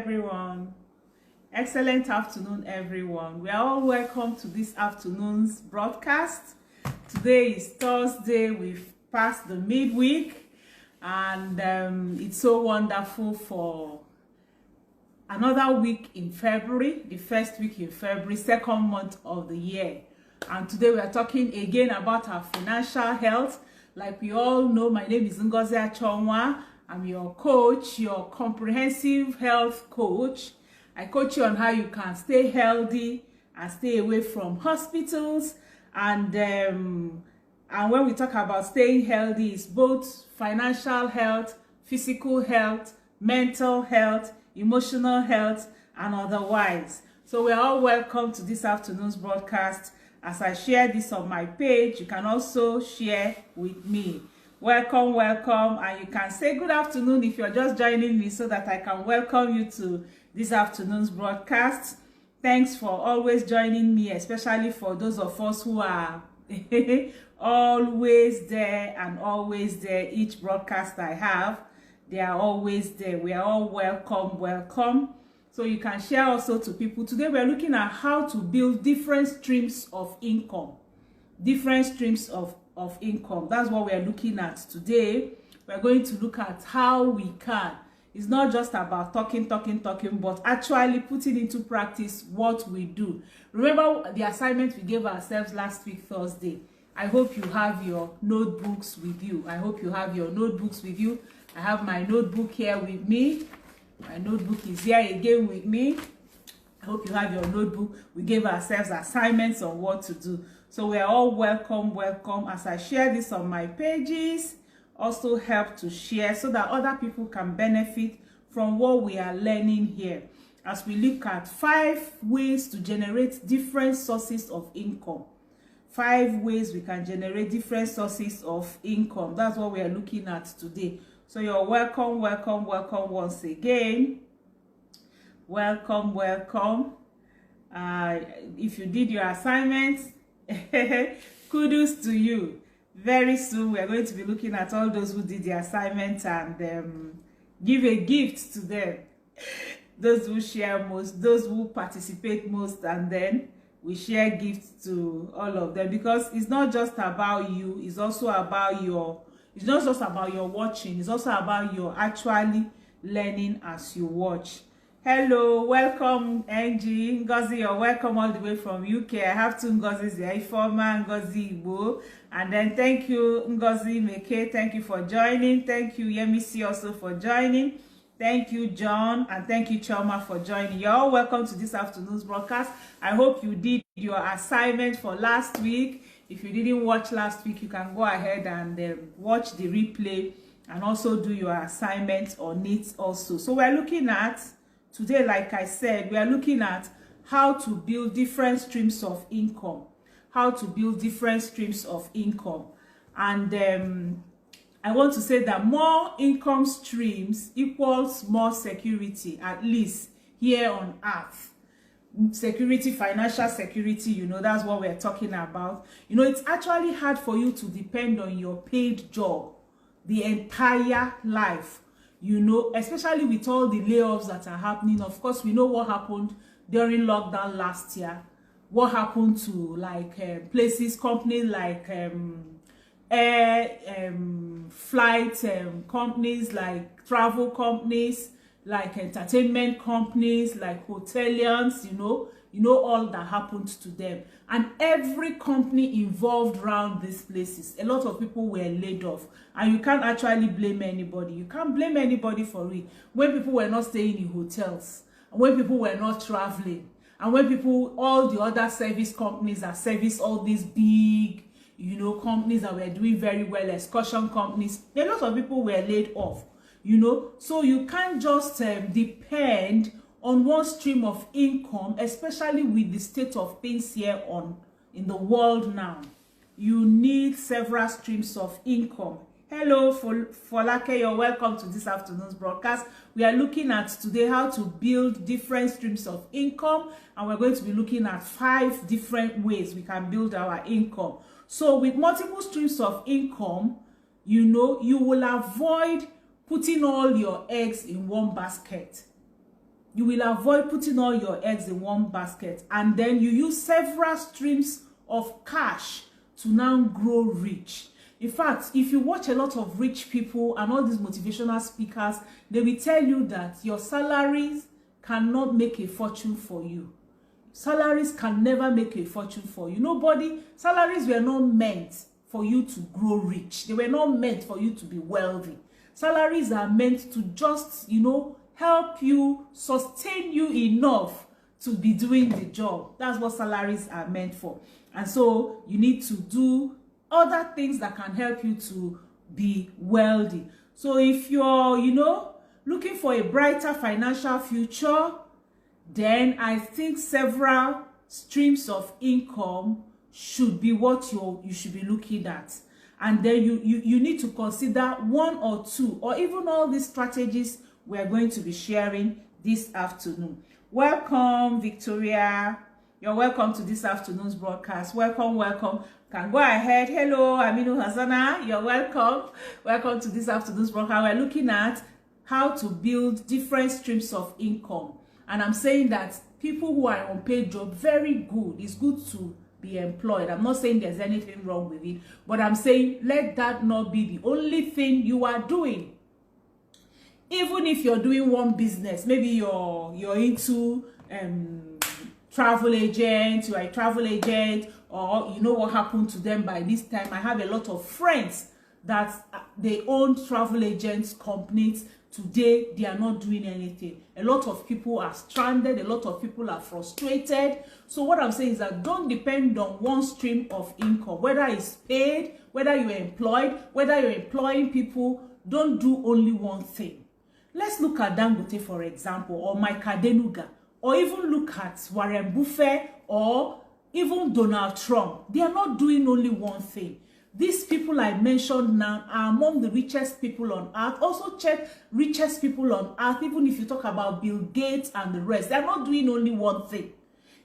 everyone. Excellent afternoon, everyone. We are all welcome to this afternoon's broadcast. Today is Thursday. We've passed the midweek, and it's so wonderful for another week in February, the first week in February, second month of the year. And today we are talking again about our financial health. Like we all know, my name is Ngozi Achonwa. I'm your coach, your comprehensive health coach. I coach you on how you can stay healthy and stay away from hospitals. And when we talk about staying healthy, it's both financial health, physical health, mental health, emotional health, and otherwise. So we're all welcome to this afternoon's broadcast. As I share this on my page, you can also share with me. Welcome, welcome, and you can say good afternoon if you're just joining me so that I can welcome you to this afternoon's broadcast. Thanks for always joining me, especially for those of us who are always there and always there. Each broadcast I have, they are always there. We are all welcome, welcome. So you can share also to people. Today we're looking at how to build different streams of income. Different streams of income. That's what we're looking at today. We're going to look at how we can. It's not just about talking, but actually putting into practice what we do. Remember the assignment we gave ourselves last week, Thursday. I hope you have your notebooks with you. I hope you have your notebooks with you. I have my notebook here with me. My notebook is here again with me. I hope you have your notebook. We gave ourselves assignments on what to do. So we are all welcome, welcome. As I share this on my pages, also help to share so that other people can benefit from what we are learning here. As we look at 5 ways to generate different sources of income. 5 ways we can generate different sources of income. That's what we are looking at today. So you're welcome, welcome, welcome once again. Welcome, welcome. If you did your assignments, kudos to you. Very soon we are going to be looking at all those who did the assignment and give a gift to them. Those who share most, those who participate most, and then we share gifts to all of them, because it's not just about you, it's also about your, it's not just about your watching, it's also about your actually learning as you watch. Hello, welcome Angie, Ngozi, you're welcome all the way from UK. I have 2 Ngozis here, Ifoma, Ngozi Igbo, and then thank you Ngozi Meke, thank you for joining. Thank you Yemisi also for joining. Thank you John, and thank you Choma for joining. You're all welcome to this afternoon's broadcast. I hope you did your assignment for last week. If you didn't watch last week, you can go ahead and watch the replay and also do your assignment on it also. So we're looking at today, like I said, we are looking at how to build different streams of income. How to build different streams of income. And I want to say that more income streams equals more security, at least here on earth. Security, financial security, you know, that's what we're talking about. You know, it's actually hard for you to depend on your paid job the entire life. You know, especially with all the layoffs that are happening. Of course, we know what happened during lockdown last year. What happened to like places, companies like flight companies, like travel companies, like entertainment companies, like hoteliers. You know all that happened to them, and every company involved around these places. A lot of people were laid off, and you can't actually blame anybody. You can't blame anybody for it. When people were not staying in hotels, and when people were not traveling, and when people, all the other service companies that service all these big, you know, companies that were doing very well, excursion companies, a lot of people were laid off. You know, so you can't just depend on one stream of income, especially with the state of things here in the world now. You need several streams of income. Hello, Folake, you're welcome to this afternoon's broadcast. We are looking at today how to build different streams of income, and we're going to be looking at 5 different ways we can build our income. So with multiple streams of income, you know, you will avoid putting all your eggs in one basket. You will avoid putting all your eggs in one basket, and then you use several streams of cash to now grow rich. In fact, if you watch a lot of rich people and all these motivational speakers, they will tell you that your salaries cannot make a fortune for you. Salaries can never make a fortune for you. Salaries were not meant for you to grow rich. They were not meant for you to be wealthy. Salaries are meant to just, help you, sustain you enough to be doing the job. That's what salaries are meant for. And so you need to do other things that can help you to be wealthy. So if you're, looking for a brighter financial future, then I think several streams of income should be what you should be looking at. And then you need to consider one or two, or even all these strategies we are going to be sharing this afternoon. Welcome, Victoria. You're welcome to this afternoon's broadcast. Welcome, welcome. Can go ahead. Hello, Aminu Hazana. You're welcome. Welcome to this afternoon's broadcast. We're looking at how to build different streams of income. And I'm saying that people who are on paid job, very good. It's good to be employed. I'm not saying there's anything wrong with it, but I'm saying let that not be the only thing you are doing. Even if you're doing one business, maybe you're into travel agent, you are a travel agent, or you know what happened to them by this time. I have a lot of friends that they own travel agents companies. Today they are not doing anything. A lot of people are stranded, a lot of people are frustrated. So what I'm saying is that don't depend on one stream of income, whether it's paid, whether you're employed, whether you're employing people. Don't do only one thing. Let's look at Dangote, for example, or Mike Adenuga, or even look at Warren Buffett, or even Donald Trump. They are not doing only one thing. These people I mentioned now are among the richest people on earth. Also check richest people on earth, even if you talk about Bill Gates and the rest. They are not doing only one thing.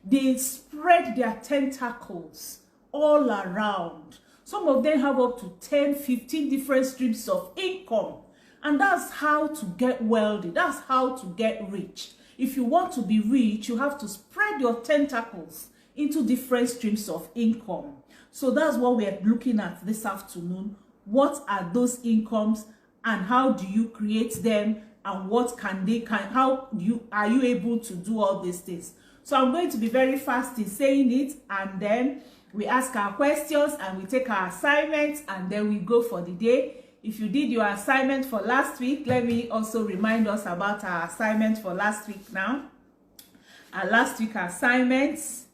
They spread their tentacles all around. Some of them have up to 10, 15 different streams of income. And that's how to get wealthy. That's how to get rich. If you want to be rich, you have to spread your tentacles into different streams of income. So that's what we're looking at this afternoon. What are those incomes and how do you create them, and what are you able to do all these things? So I'm going to be very fast in saying it, and then we ask our questions and we take our assignments, and then we go for the day. If you did your assignment for last week, let me also remind us about our assignment for last week now. Our last week assignments,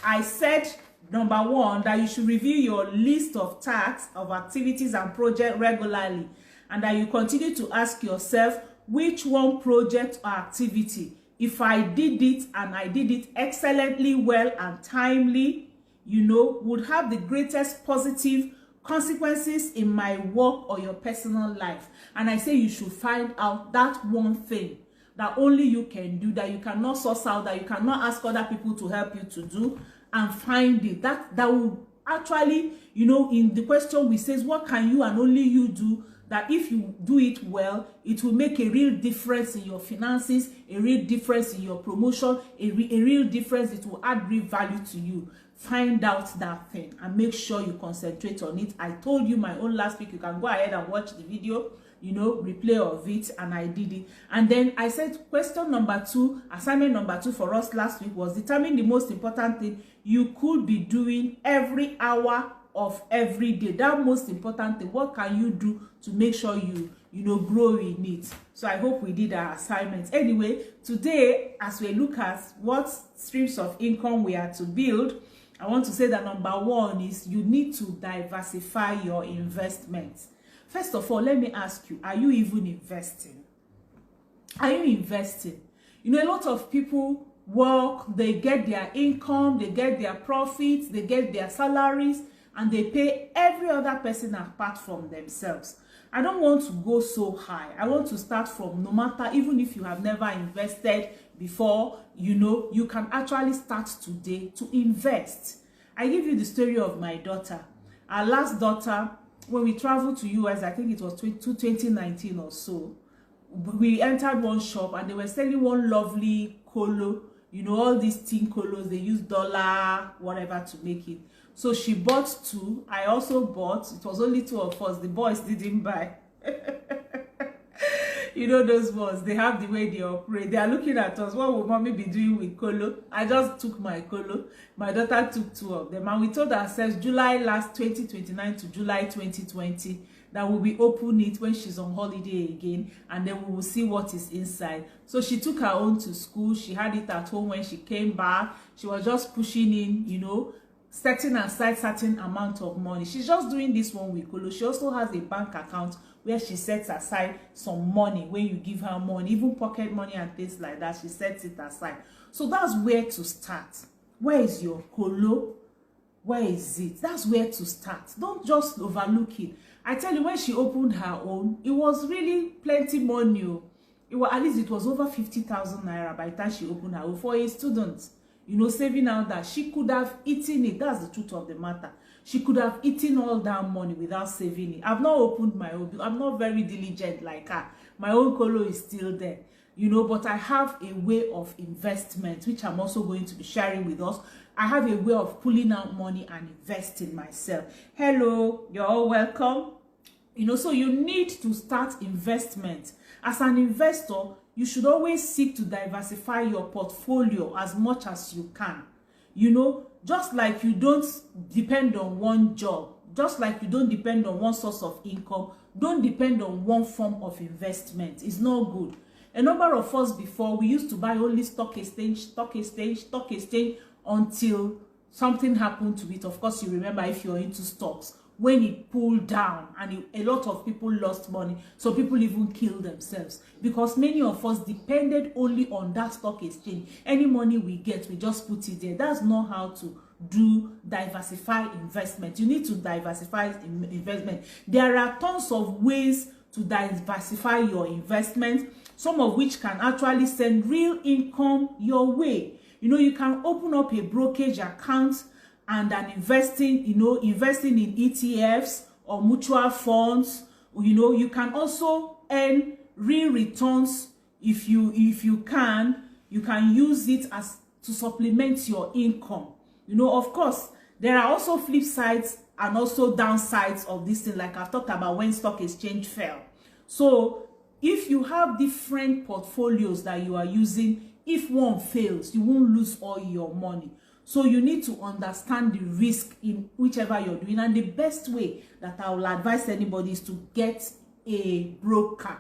I said, number one, that you should review your list of tasks, of activities and projects regularly, and that you continue to ask yourself which one project or activity, if I did it and I did it excellently well and timely, would have the greatest positive consequences in my work or your personal life. And I say you should find out that one thing that only you can do, that you cannot source out, that you cannot ask other people to help you to do, and find it. That will actually, in the question we says, what can you and only you do, that if you do it well, it will make a real difference in your finances, a real difference in your promotion, a real difference. It will add real value to you. Find out that thing and make sure you concentrate on it. I told you my own last week. You can go ahead and watch the video, replay of it, and I did it. And then I said question number 2, assignment number 2 for us last week was determine the most important thing you could be doing every hour of every day. That most important thing, what can you do to make sure you grow in it? So I hope we did our assignments. Anyway, today, as we look at what streams of income we are to build, I want to say that number 1 is you need to diversify your investments. First of all, let me ask you, are you even investing? Are you investing? A lot of people work, they get their income, they get their profits, they get their salaries, and they pay every other person apart from themselves. I don't want to go so high. I want to start from, no matter, even if you have never invested before, you can actually start today to invest. I give you the story of my daughter. Our last daughter, when we traveled to US, I think it was 2019 or so, we entered one shop and they were selling one lovely colo. You know, all these tin colos, they use dollar whatever to make it. So she bought 2. I also bought. It was only 2 of us. The boys didn't buy. You know those ones, they have the way they operate. They are looking at us. What will mommy be doing with colo? I just took my colo. My daughter took 2 of them. And we told ourselves July last 2029 to July 2020 that we'll be open it when she's on holiday again. And then we will see what is inside. So she took her own to school. She had it at home when she came back. She was just pushing in, you know, setting aside certain amount of money. She's just doing this one with colo. She also has a bank account where she sets aside some money when you give her money, even pocket money and things like that. She sets it aside. So that's where to start. Where is your colo? Where is it? That's where to start. Don't just overlook it. I tell you, when she opened her own, it was really plenty money. It was, at least it was over 50,000 naira by the time she opened her own for a student. You know, saving out that she could have eaten it. That's the truth of the matter. She could have eaten all that money without saving it. I've not opened my own. I'm not very diligent like her. My own colo is still there, you know, but I have a way of investment, which I'm also going to be sharing with us. I have a way of pulling out money and investing myself. Hello, you're all welcome. You know, so you need to start investment. As an investor, you should always seek to diversify your portfolio as much as you can. You know, just like you don't depend on one job, just like you don't depend on one source of income, don't depend on one form of investment. It's not good. A number of us before, we used to buy only stock exchange until something happened to it. Of course, you remember if you're into stocks, when it pulled down and a lot of people lost money. So people even killed themselves because many of us depended only on that stock exchange. Any money we get, we just put it there. That's not how to do diversify investment. You need to diversify investment. There are tons of ways to diversify your investment, some of which can actually send real income your way. You know, you can open up a brokerage account and then investing in ETFs or mutual funds. You know, you can also earn real returns if you can use it as to supplement your income. You know, of course, there are also flip sides and also downsides of this thing, like I've talked about when stock exchange fell. So if you have different portfolios that you are using, if one fails, you won't lose all your money. So you need to understand the risk in whichever you're doing. And the best way that I will advise anybody is to get a broker.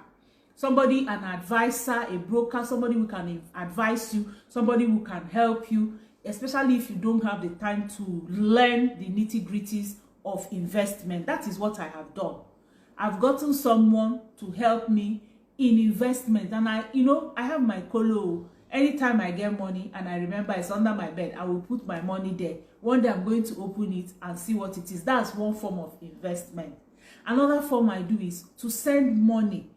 Somebody, an advisor, a broker, somebody who can advise you, somebody who can help you, especially if you don't have the time to learn the nitty-gritties of investment. That is what I have done. I've gotten someone to help me in investment. And I have my colo. Anytime I get money and I remember it's under my bed, I will put my money there. One day I'm going to open it and see what it is. That's one form of investment. Another form I do is to send money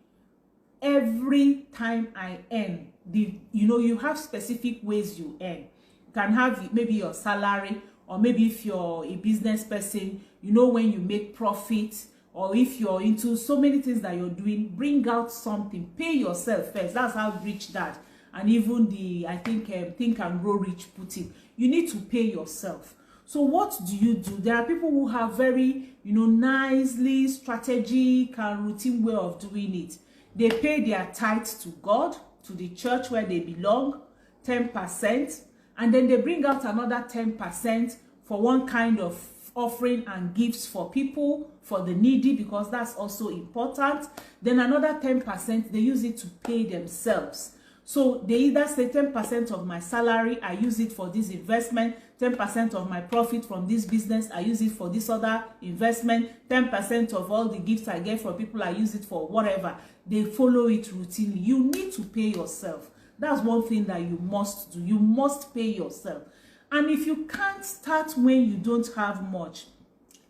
every time I earn. You have specific ways you earn. You can have maybe your salary, or maybe if you're a business person, you know, when you make profit, or if you're into so many things that you're doing, bring out something, pay yourself first. That's how Rich Dad and even I think Think and Grow Rich put it. You need to pay yourself. So what do? There are people who have very, nicely strategic and routine way of doing it. They pay their tithes to God, to the church where they belong, 10%, and then they bring out another 10% for one kind of offering and gifts for people, for the needy, because that's also important. Then another 10%, they use it to pay themselves. So they either say 10% of my salary, I use it for this investment, 10% of my profit from this business, I use it for this other investment, 10% of all the gifts I get from people, I use it for whatever. They follow it routinely. You need to pay yourself. That's one thing that you must do. You must pay yourself. And if you can't start when you don't have much,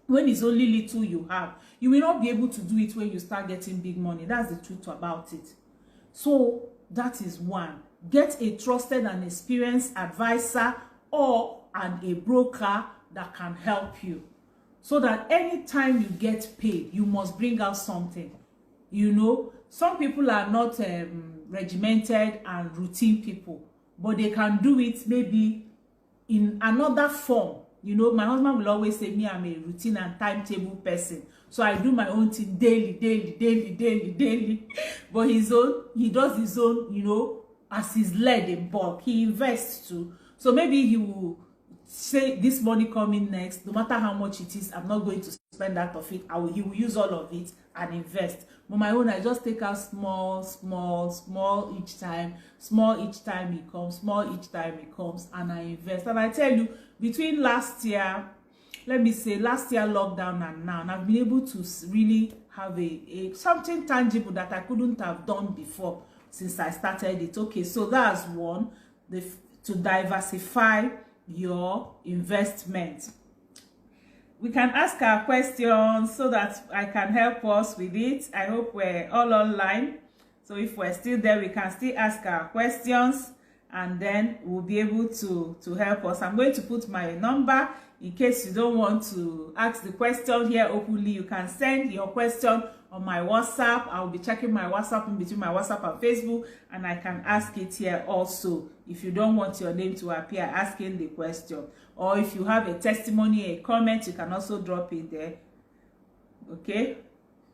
when it's only little you have, you will not be able to do it when you start getting big money. That's the truth about it. So that is one. Get a trusted and experienced advisor or a broker that can help you, so that anytime you get paid, you must bring out something. You know, some people are not regimented and routine people, but they can do it maybe in another form. You know, my husband will always say, me, I'm a routine and timetable person. So I do my own thing daily. But his own, he does his own, you know, as he's led in bulk. He invests too. So maybe he will say, this money coming next, no matter how much it is, I'm not going to spend out of it. He will use all of it and invest. But my own, I just take out small each time. Small each time it comes, small each time it comes, and I invest. And I tell you, between last year, let me say last year lockdown and now, and I've been able to really have a something tangible that I couldn't have done before since I started it. Okay, so that's one, to diversify your investment. We can ask our questions so that I can help us with it. I hope we're all online. So if we're still there, we can still ask our questions, and then we'll be able to help us. I'm going to put my number in case you don't want to ask the question here openly. You can send your question on my WhatsApp. I'll be checking my WhatsApp in between my WhatsApp and Facebook, and I can ask it here also. If you don't want your name to appear asking the question, or if you have a testimony, a comment, you can also drop it there. Okay,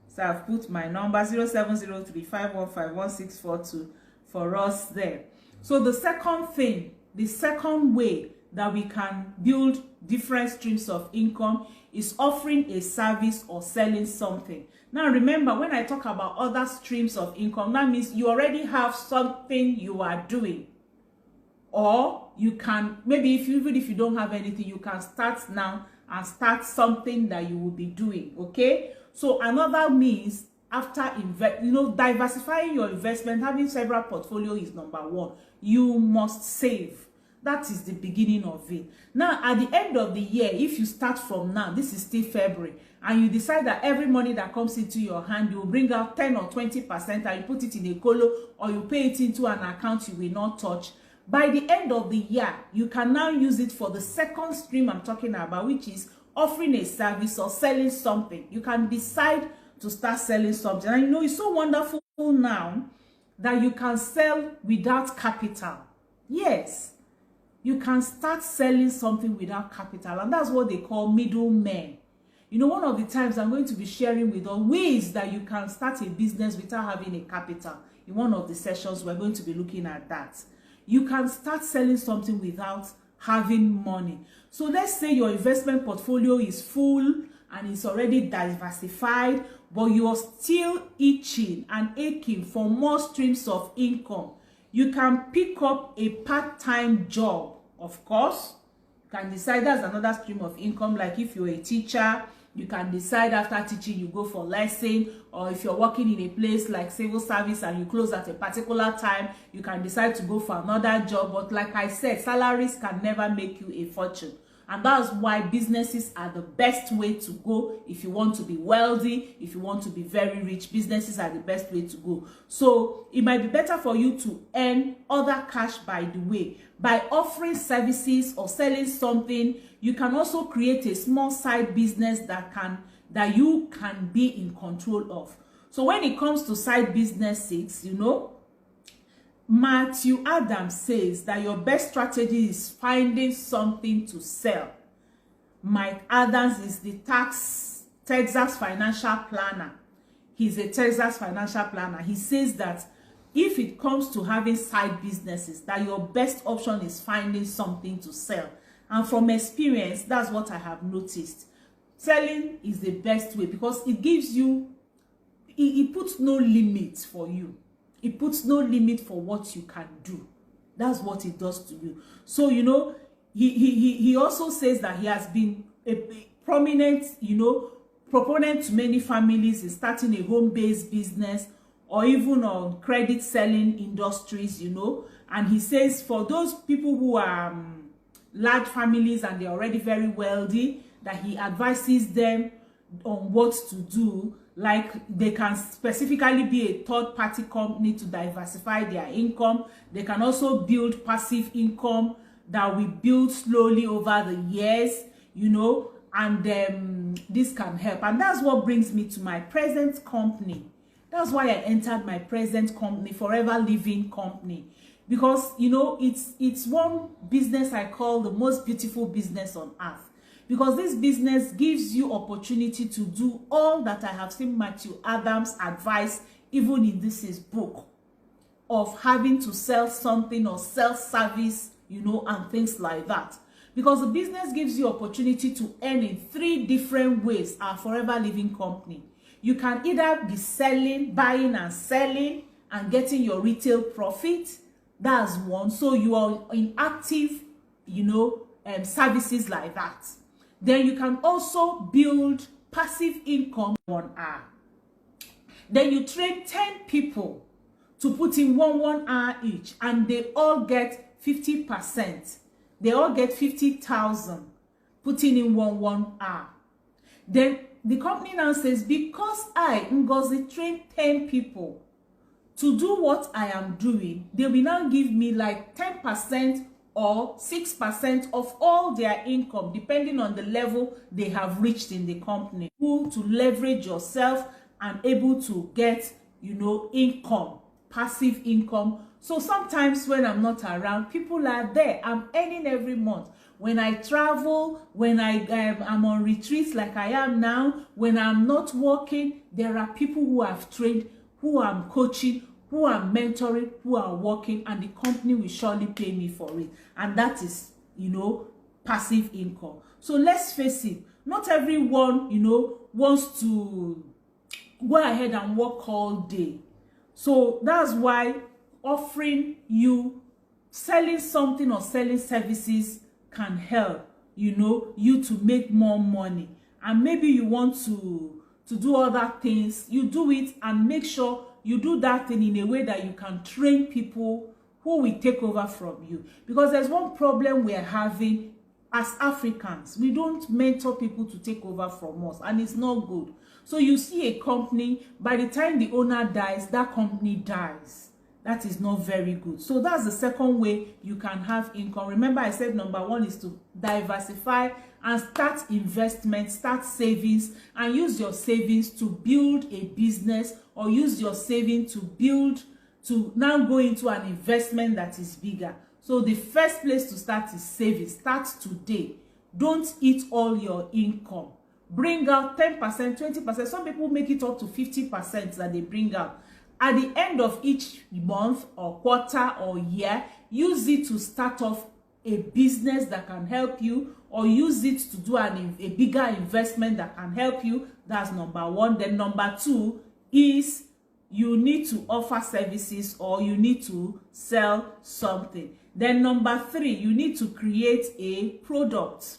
so I've put my number 0703-515-1642 for us there. So the second thing, the second way that we can build different streams of income is offering a service or selling something. Now remember, when I talk about other streams of income, that means you already have something you are doing. Or you can, maybe even if you don't have anything, you can start now and start something that you will be doing. Okay, so another means, after diversifying your investment, having several portfolios is number one. You must save. That is the beginning of it. Now, at the end of the year, if you start from now, this is still February, and you decide that every money that comes into your hand, you will bring out 10 or 20%, and you put it in a colo, or you pay it into an account you will not touch. By the end of the year, you can now use it for the second stream I'm talking about, which is offering a service or selling something. You can decide to start selling something. And you know, it's so wonderful now that you can sell without capital. Yes, you can start selling something without capital, and that's what they call middlemen. You know, one of the times I'm going to be sharing with all ways that you can start a business without having a capital. In one of the sessions, we're going to be looking at that. You can start selling something without having money. So let's say your investment portfolio is full and it's already diversified, but you're still itching and aching for more streams of income. You can pick up a part-time job, of course. You can decide that's another stream of income. Like if you're a teacher, you can decide after teaching you go for lesson, or if you're working in a place like civil service and you close at a particular time, you can decide to go for another job. But like I said, salaries can never make you a fortune. And that's why businesses are the best way to go. If you want to be wealthy, if you want to be very rich, businesses are the best way to go. So it might be better for you to earn other cash by the way. By offering services or selling something, you can also create a small side business that you can be in control of. So when it comes to side businesses, you know, Matthew Adams says that your best strategy is finding something to sell. Mike Adams is the Texas financial planner. He's a Texas financial planner. He says that if it comes to having side businesses, that your best option is finding something to sell. And from experience, that's what I have noticed. Selling is the best way because it gives you, it puts no limit for you. It puts no limit for what you can do. That's what it does to you. So, you know, he also says that he has been a prominent, you know, proponent to many families in starting a home-based business or even on credit selling industries, you know. And he says for those people who are large families and they're already very wealthy, that he advises them on what to do. Like they can specifically be a third-party company to diversify their income. They can also build passive income that we build slowly over the years, you know, and this can help. And that's what brings me to my present company That's why I entered my present company, Forever Living Company, because you know it's one business I call the most beautiful business on earth, because this business gives you opportunity to do all that I have seen Matthew Adams advise, even in his book, of having to sell something or sell service, you know, and things like that. Because the business gives you opportunity to earn in 3 different ways. Our Forever Living Company, you can either be selling, buying and selling and getting your retail profit. That's one. So you are in active, you know, services like that. Then you can also build passive income 1 hour. Then you train 10 people to put in 1 hour each, and they all get 50%. They all get 50,000 putting in 1 hour. Then the company now says, because I, Ngozi, train 10 people to do what I am doing, they will now give me like 10% or 6% of all their income, depending on the level they have reached in the company. To leverage yourself and able to get, you know, income, passive income. So sometimes when I'm not around, people are there. I'm earning every month. When I travel, when I'm on retreats like I am now, when I'm not working, there are people who I've trained, who I'm coaching, who I'm mentoring, who are working, and the company will surely pay me for it. And that is, you know, passive income. So let's face it, not everyone, you know, wants to go ahead and work all day. So that's why offering you selling something or selling services can help, you know, you to make more money. And maybe you want to do other things, you do it, and make sure you do that thing in a way that you can train people who will take over from you. Because there's one problem we're having as Africans. We don't mentor people to take over from us, and it's not good. So you see a company, by the time the owner dies, that company dies. That is not very good. So that's the second way you can have income. Remember, I said number 1 is to diversify and start investment, start savings, and use your savings to build a business, or use your savings to now go into an investment that is bigger. So the first place to start is saving. Start today. Don't eat all your income. Bring out 10%, 20%. Some people make it up to 50% that they bring out. At the end of each month or quarter or year, use it to start off a business that can help you, or use it to do a bigger investment that can help you. That's number 1. Then number 2 is you need to offer services, or you need to sell something. Then number 3, you need to create a product.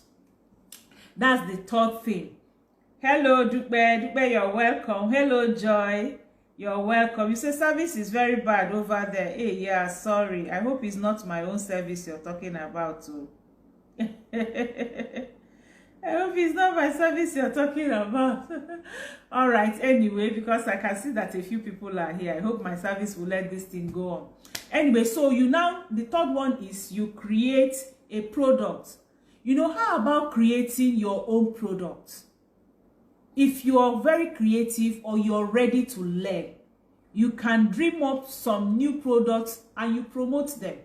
That's the 3rd thing. Hello, Dupe. Dupe, you're welcome. Hello, Joy. You're welcome. You say service is very bad over there. Hey, yeah, sorry. I hope it's not my own service you're talking about too. I hope it's not my service you're talking about. All right, anyway, because I can see that a few people are here. I hope my service will let this thing go on. Anyway, so the 3rd one is you create a product. You know, how about creating your own product? If you are very creative, or you're ready to learn, you can dream up some new products and you promote them.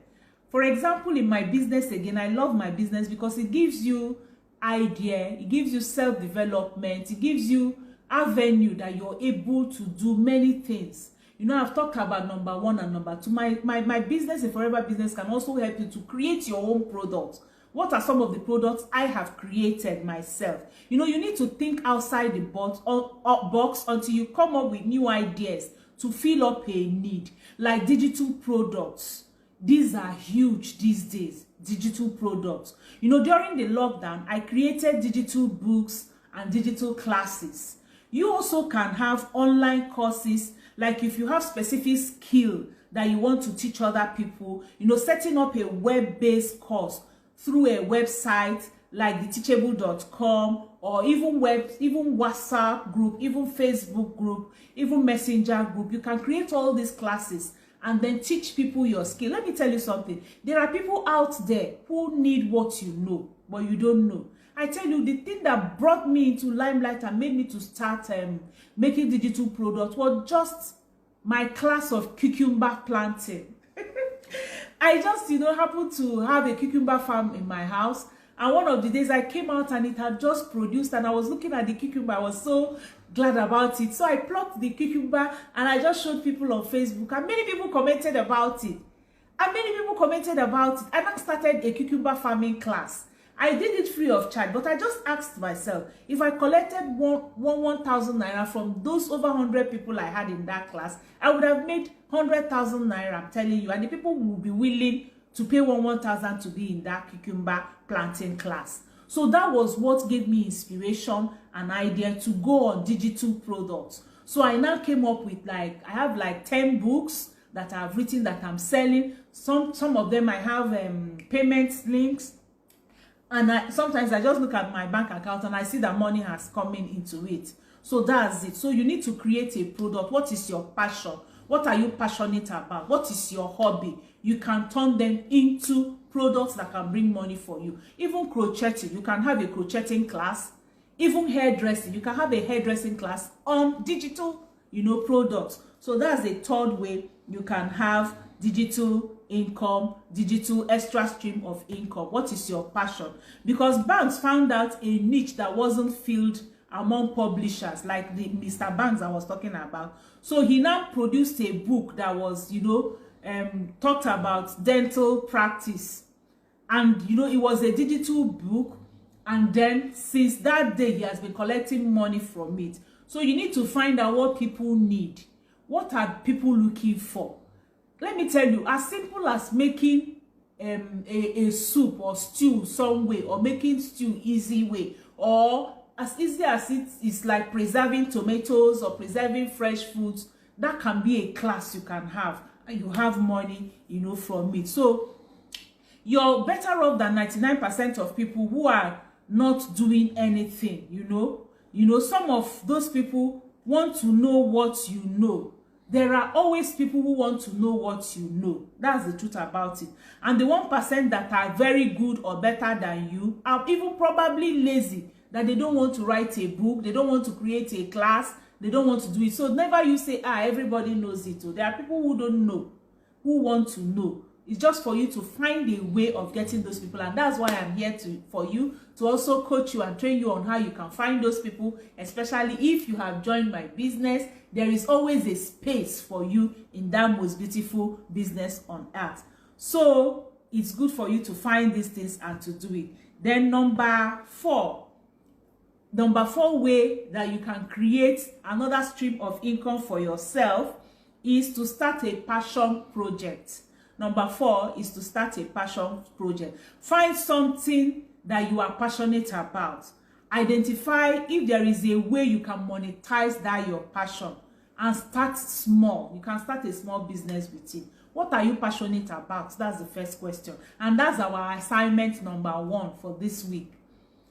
For example, in my business, again, I love my business because it gives you idea, it gives you self-development, it gives you avenue that you're able to do many things. You know, I've talked about number 1 and number 2. My business, a Forever Business, can also help you to create your own products. What are some of the products I have created myself? You know, you need to think outside the box until you come up with new ideas to fill up a need, like digital products. These are huge these days, digital products. You know, during the lockdown, I created digital books and digital classes. You also can have online courses, like if you have specific skill that you want to teach other people, you know, setting up a web-based course through a website like theteachable.com, or even WhatsApp group, even Facebook group, even Messenger group. You can create all these classes and then teach people your skill. Let me tell you something. There are people out there who need what you know, but you don't know. I tell you, the thing that brought me into limelight and made me to start making digital products was just my class of cucumber planting. I just, happened to have a cucumber farm in my house. And one of the days I came out and it had just produced, and I was looking at the cucumber. I was so glad about it. So I plucked the cucumber and I just showed people on Facebook, and many people commented about it. I now started a cucumber farming class. I did it free of charge, but I just asked myself, if I collected 1,000 naira from those over 100 people I had in that class, I would have made 100,000 naira, I'm telling you, and the people would be willing to pay 1,000 to be in that cucumber planting class. So that was what gave me inspiration and idea to go on digital products. So I now came up with I have like 10 books that I've written that I'm selling. Some of them I have payment links. And sometimes I just look at my bank account and I see that money has come into it. So that's it. So you need to create a product. What is your passion? What are you passionate about? What is your hobby? You can turn them into products that can bring money for you. Even crocheting, you can have a crocheting class. Even hairdressing, you can have a hairdressing class on digital, products. So that's the third way you can have digital income, digital extra stream of income. What is your passion? Because banks found out a niche that wasn't filled among publishers, like the Mr. Banks I was talking about. So he now produced a book that was, talked about dental practice. And, it was a digital book. And then since that day, he has been collecting money from it. So you need to find out what people need. What are people looking for? Let me tell you, as simple as making a soup or stew some way, or making stew easy way, or as easy as it is like preserving tomatoes or preserving fresh foods, that can be a class you can have, and you have money, from it. So you're better off than 99% of people who are not doing anything. Some of those people want to know what you know. There are always people who want to know what you know. That's the truth about it. And the 1% that are very good or better than you are even probably lazy, that they don't want to write a book, they don't want to create a class, they don't want to do it. So never you say, everybody knows it. There are people who don't know, who want to know. It's just for you to find a way of getting those people. And that's why I'm here for you to also coach you and train you on how you can find those people, especially if you have joined my business. There is always a space for you in that most beautiful business on earth. So it's good for you to find these things and to do it. Then number four way that you can create another stream of income for yourself is to start a passion project. Number 4 is to start a passion project. Find something that you are passionate about. Identify if there is a way you can monetize that your passion, and start small. You can start a small business with it. What are you passionate about? That's the first question. And that's our assignment number 1 for this week.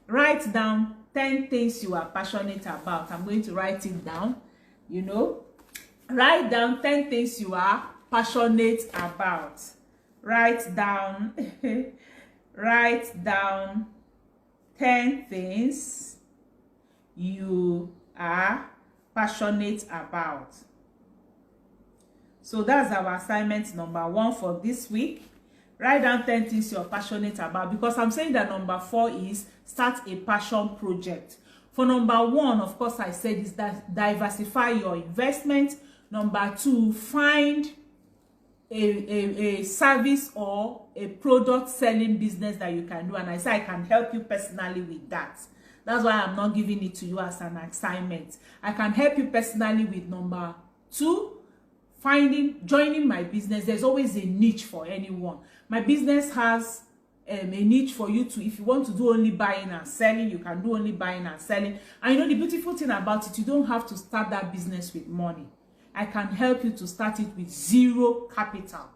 Write down 10 things you are passionate about. I'm going to write it down. Write down 10 things you are passionate about. Write down 10 things you are passionate about. So that's our assignment number 1 for this week. Write down 10 things you're passionate about, because I'm saying that number 4 is start a passion project. For number 1, of course, I said is that diversify your investment. Number 2, find a service or a product selling business that you can do, and I say I can help you personally with that. That's why I'm not giving it to you as an assignment. I can help you personally with number 2, joining my business. There's always a niche for anyone. My business has a niche for you to, if you want to do only buying and selling, you can do only buying and selling. And the beautiful thing about it, you don't have to start that business with money. I can help you to start it with 0 capital.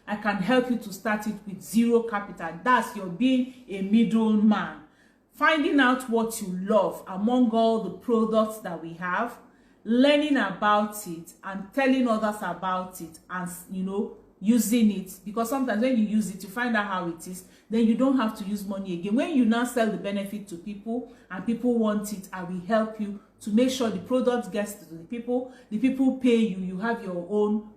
I can help you to start it with 0 capital. That's your being a middleman. Finding out what you love among all the products that we have, learning about it and telling others about it, and using it. Because sometimes when you use it, you find out how it is, then you don't have to use money again. When you now sell the benefit to people and people want it, I will help you to make sure the product gets to the people pay you, you have your own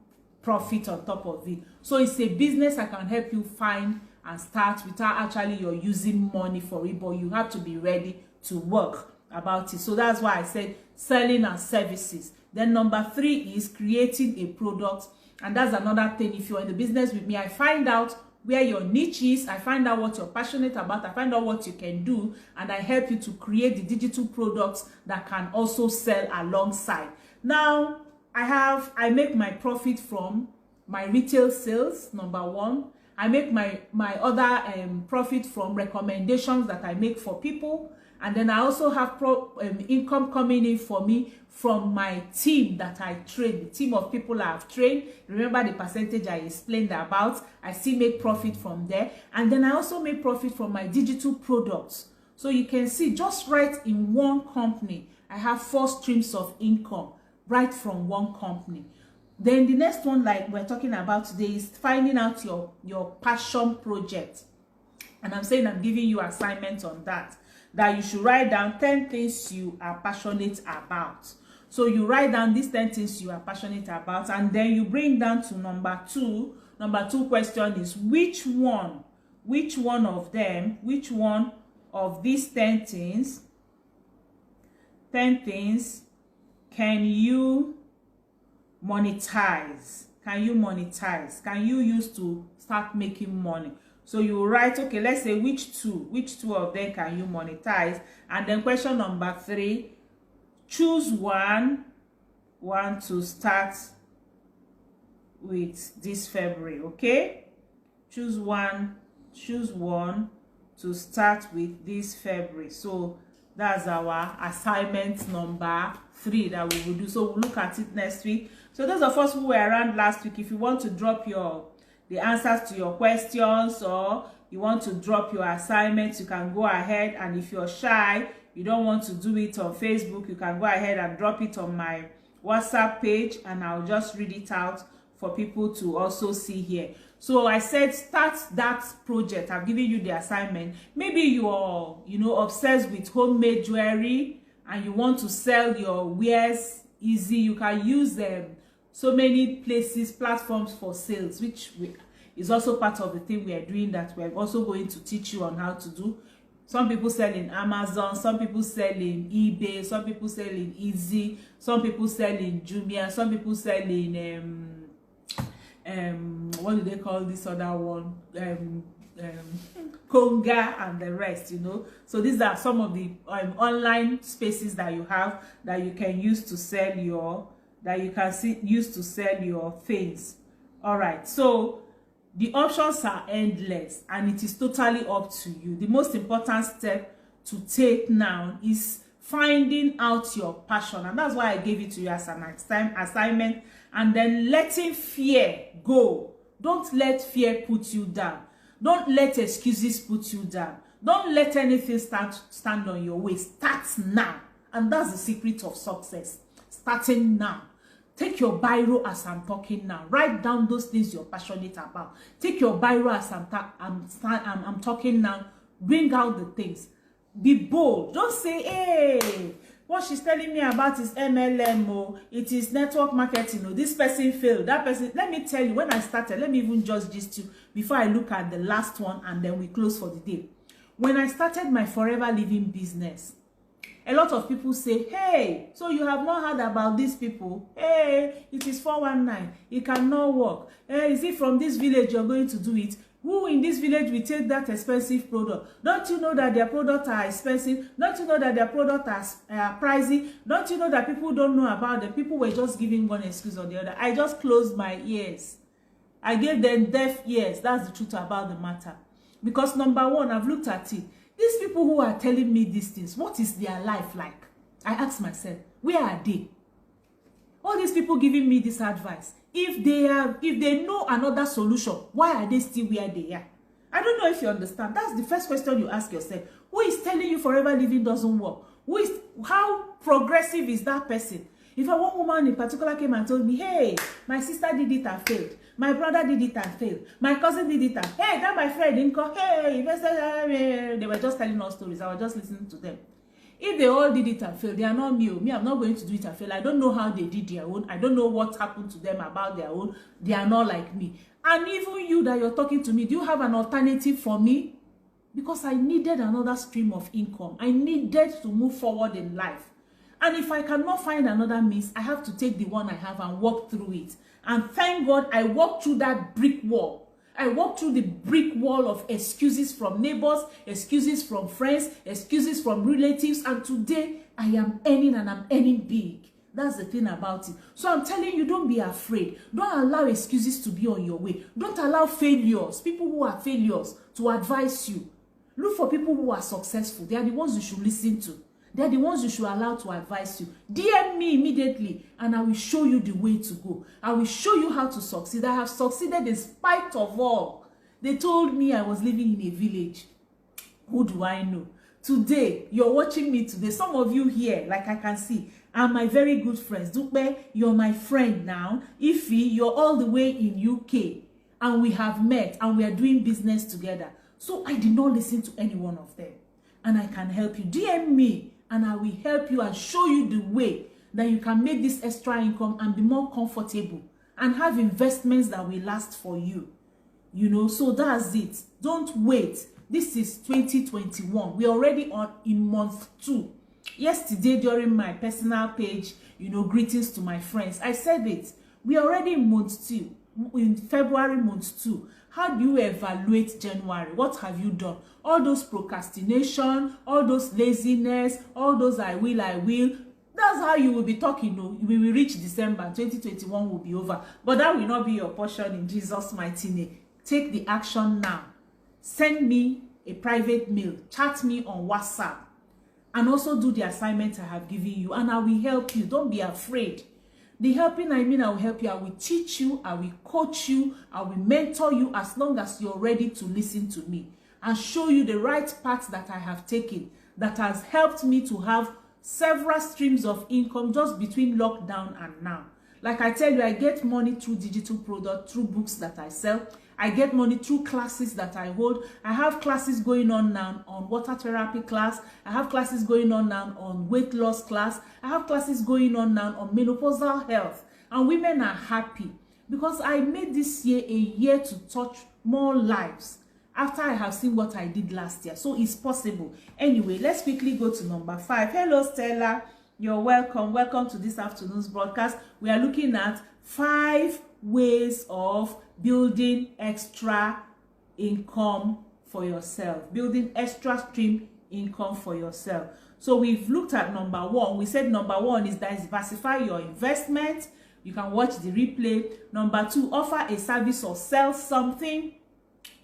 profit on top of it. So it's a business I can help you find and start without actually you're using money for it, but you have to be ready to work about it. So that's why I said selling and services. Then number 3 is creating a product, and that's another thing. If you're in the business with me, I find out where your niche is, I find out what you're passionate about, I find out what you can do, and I help you to create the digital products that can also sell alongside. Now, I make my profit from my retail sales, number 1. I make my other profit from recommendations that I make for people. And then I also have income coming in for me from my team that I train, the team of people I have trained. Remember the percentage I explained about? I still make profit from there. And then I also make profit from my digital products. So you can see, just right in one company, I have 4 streams of income right from one company. Then the next one, like we're talking about today, is finding out your passion project. And I'm saying I'm giving you assignments on that you should write down 10 things you are passionate about. So you write down these 10 things you are passionate about, and then you bring down to number 2. Number 2 question is, which one of these 10 things can you monetize? Can you use to start making money? So you write, okay, let's say which two of them can you monetize? And then question number 3, choose one to start with this February. Okay, choose one to start with this February. So that's our assignment number 3 that we will do. So we'll look at it next week. So those of us who were around last week, if you want to drop the answers to your questions, or you want to drop your assignments, you can go ahead. And if you're shy, you don't want to do it on Facebook, you can go ahead and drop it on my WhatsApp page, and I'll just read it out for people to also see here. So I said start that project. I've given you the assignment. Maybe you're obsessed with homemade jewelry and you want to sell your wares easy. You can use so many platforms for sales, which is also part of the thing we are doing, that we're also going to teach you on how to do. Some people sell in Amazon, some people sell in eBay, some people sell in Easy, some people sell in Jumia, some people sell in what do they call this other one? Konga and the rest, So these are some of the online spaces that you have that you can use to sell use to sell your things. All right, so the options are endless and it is totally up to you. The most important step to take now is finding out your passion, and that's why I gave it to you as an assignment. And then letting fear go. Don't let fear put you down. Don't let excuses put you down. Don't let anything stand on your way. Start now. And that's the secret of success. Starting now. Take your biro as I'm talking now. Write down those things you're passionate about. Take your biro as I'm talking now. Bring out the things. Be bold. Don't say, hey, what she's telling me about is MLM, or it is network marketing, or this person failed, that person. Let me tell you, when I started, let me even just gist you before I look at the last one and then we close for the day. When I started my Forever Living business, a lot of people say, hey, so you have not heard about these people? Hey, it is 419. It cannot work. Hey, is it from this village you're going to do it? Who in this village will take that expensive product? Don't you know that their products are expensive? Don't you know that their products are pricey? Don't you know that people don't know about them? People were just giving one excuse or the other. I just closed my ears. I gave them deaf ears. That's the truth about the matter. Because number one, I've looked at it. These people who are telling me these things, what is their life like? I ask myself, where are they? All these people giving me this advice, if they know another solution, why are they still where they are? I don't know if you understand. That's the first question you ask yourself. Who is telling you Forever Living doesn't work? How progressive is that person? If a one woman in particular came and told me, hey, my sister did it and failed, my brother did it and failed, my cousin did it and hey, that my friend didn't come, hey, they were just telling us stories. I was just listening to them. If they all did it and failed, they are not me. Me, I'm not going to do it and fail. I don't know how they did their own. I don't know what happened to them about their own. They are not like me. And even you that you're talking to me, do you have an alternative for me? Because I needed another stream of income. I needed to move forward in life. And if I cannot find another means, I have to take the one I have and walk through it. And thank God I walked through that brick wall. I walked through the brick wall of excuses from neighbors, excuses from friends, excuses from relatives. And today I am earning, and I'm earning big. That's the thing about it. So I'm telling you, don't be afraid. Don't allow excuses to be on your way. Don't allow failures, people who are failures, to advise you. Look for people who are successful. They are the ones you should listen to. They are the ones you should allow to advise you. DM me immediately and I will show you the way to go. I will show you how to succeed. I have succeeded in spite of all. They told me I was living in a village. Who do I know? Today, you're watching me today. Some of you here, like I can see, are my very good friends. Dupe, you're my friend now. Ify, you're all the way in UK. And we have met and we are doing business together. So I did not listen to any one of them. And I can help you. DM me. And I will help you and show you the way that you can make this extra income and be more comfortable and have investments that will last for you. You know, so that's it. Don't wait. This is 2021. We're already in month 2. Yesterday during my personal page, you know, greetings to my friends, I said it. We're already in month 2. In February month 2. How do you evaluate January? What have you done? All those procrastination, all those laziness, all those I will. That's how you will be talking. No, we will reach December. 2021 will be over. But that will not be your portion in Jesus' mighty name. Take the action now. Send me a private mail. Chat me on WhatsApp. And also do the assignment I have given you. And I will help you. Don't be afraid. The helping, I mean, I will help you. I will teach you. I will coach you. I will mentor you as long as you're ready to listen to me and show you the right path that I have taken that has helped me to have several streams of income just between lockdown and now. Like I tell you, I get money through digital products, through books that I sell. I get money through classes that I hold. I have classes going on now on water therapy class. I have classes going on now on weight loss class. I have classes going on now on menopausal health. And women are happy because I made this year a year to touch more lives after I have seen what I did last year. So it's possible. Anyway, let's quickly go to number 5. Hello, Stella. You're welcome. Welcome to this afternoon's broadcast. We are looking at 5 ways of building extra income for yourself, building extra stream income for yourself. So we've looked at number 1. We said number 1 is diversify your investment. You can watch the replay. Number 2, offer a service or sell something.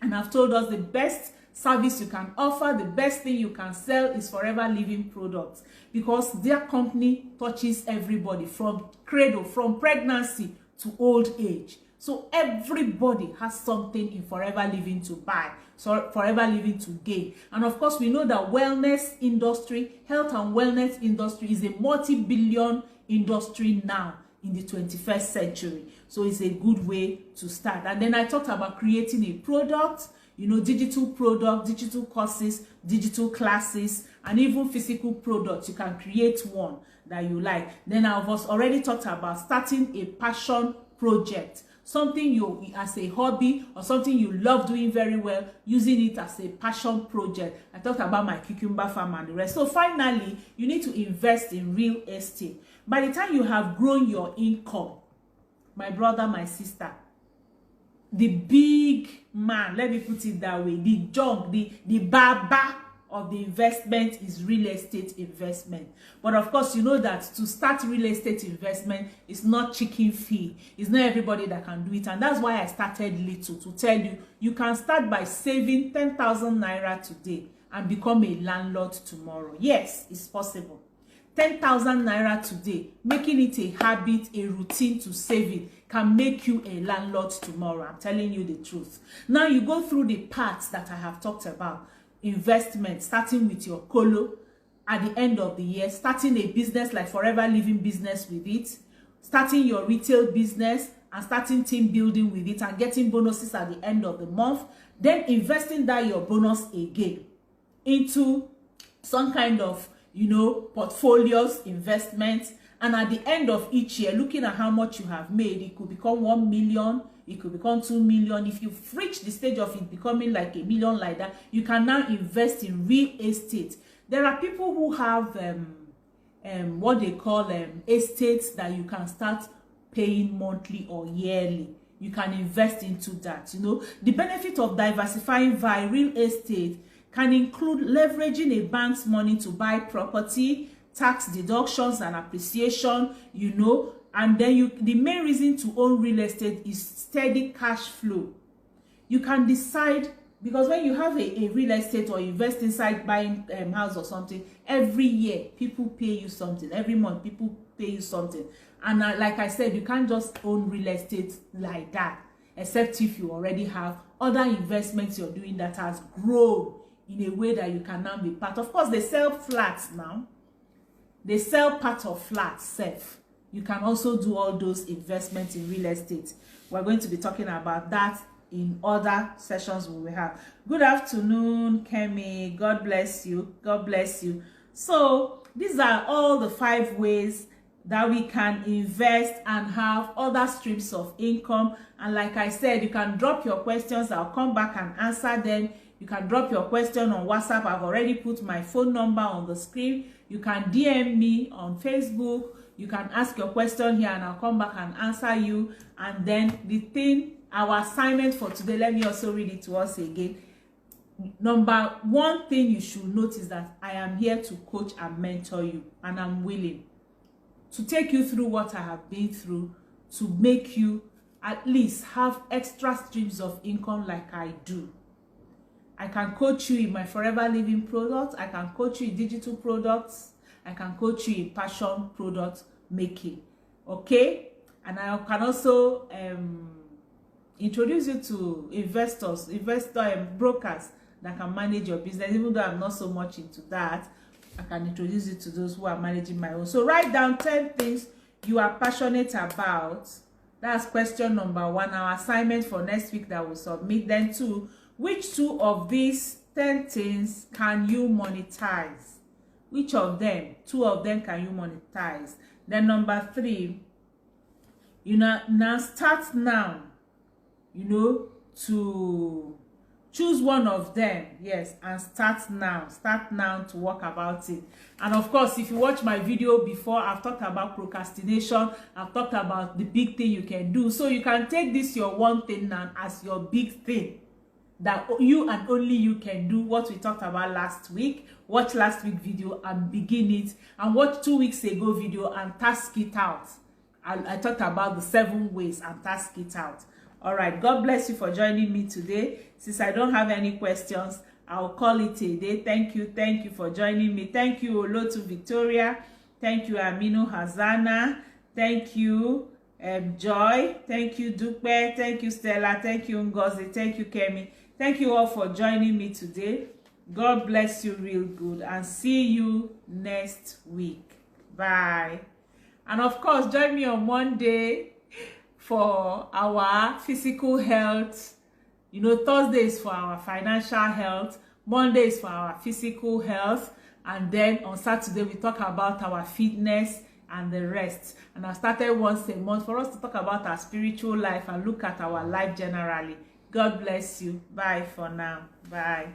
And I've told us the best service you can offer, the best thing you can sell is Forever Living products, because their company touches everybody from cradle, from pregnancy to old age. So everybody has something in Forever Living to buy, so Forever Living to gain. And of course, we know that wellness industry, health and wellness industry is a multi-billion industry now in the 21st century. So it's a good way to start. And then I talked about creating a product, you know, digital product, digital courses, digital classes, and even physical products. You can create one that you like. Then I've already talked about starting a passion project, something you as a hobby or something you love doing very well, using it as a passion project. I talked about my cucumber farm and the rest. So finally, you need to invest in real estate. By the time you have grown your income, my brother, my sister, the big man, let me put it that way, the junk, the baba of the investment is real estate investment. But of course, you know that to start real estate investment is not chicken fee. It's not everybody that can do it. And that's why I started little, to tell you, you can start by saving 10,000 naira today and become a landlord tomorrow. Yes, it's possible. 10,000 naira today, making it a habit, a routine to save it, can make you a landlord tomorrow. I'm telling you the truth. Now you go through the parts that I have talked about. Investment, starting with your colo at the end of the year, starting a business like Forever Living business with it, starting your retail business and starting team building with it and getting bonuses at the end of the month, then investing that your bonus again into some kind of you know, portfolios, investments, and at the end of each year, looking at how much you have made, it could become 1 million, it could become 2 million. If you've reached the stage of it becoming like 1 million like that, you can now invest in real estate. There are people who have what they call estates that you can start paying monthly or yearly. You can invest into that. You know, the benefit of diversifying via real estate can include leveraging a bank's money to buy property, tax deductions and appreciation, you know, and then the main reason to own real estate is steady cash flow. You can decide, because when you have a real estate or invest inside buying house or something, every year people pay you something, every month people pay you something. And like I said, you can't just own real estate like that, except if you already have other investments you're doing that has grown in a way that you can now be part. Of course, they sell flats now. They sell part of flats self. You can also do all those investments in real estate. We're going to be talking about that in other sessions we will have. Good afternoon, Kemi. God bless you. God bless you. So these are all the 5 ways that we can invest and have other streams of income. And like I said, you can drop your questions. I'll come back and answer them. You can drop your question on WhatsApp. I've already put my phone number on the screen. You can DM me on Facebook. You can ask your question here and I'll come back and answer you. And then our assignment for today, let me also read it to us again. Number 1 thing you should notice that I am here to coach and mentor you, and I'm willing to take you through what I have been through to make you at least have extra streams of income like I do. I can coach you in my Forever Living products. I can coach you in digital products. I can coach you in passion product making. Okay? And I can also introduce you to brokers that can manage your business. Even though I'm not so much into that, I can introduce you to those who are managing my own. So write down 10 things you are passionate about. That's question number 1. Our assignment for next week that we'll submit. Then 2, which 2 of these 10 things can you monetize? Which of them? 2 of them can you monetize? Then number 3, you know, now start now, you know, to choose one of them, yes, and start now to work about it. And of course, if you watch my video before, I've talked about procrastination. I've talked about the big thing you can do. So you can take this, your one thing now, as your big thing that you and only you can do. What we talked about last week. Watch last week video and begin it, and watch 2 weeks ago video and task it out. I talked about the 7 ways and task it out. All right, God bless you for joining me today. Since I don't have any questions, I'll call it a day. Thank you for joining me. Thank you, Olotu Victoria. Thank you, Aminu Hazana. Thank you, Joy. Thank you, Dupe. Thank you, Stella. Thank you, Ngozi. Thank you, Kemi. Thank you all for joining me today. God bless you real good, and see you next week. Bye. And of course, join me on Monday for our physical health. You know, Thursday is for our financial health, Monday is for our physical health, and then on Saturday we talk about our fitness and the rest. And I started once a month for us to talk about our spiritual life and look at our life generally. God bless you. Bye for now. Bye.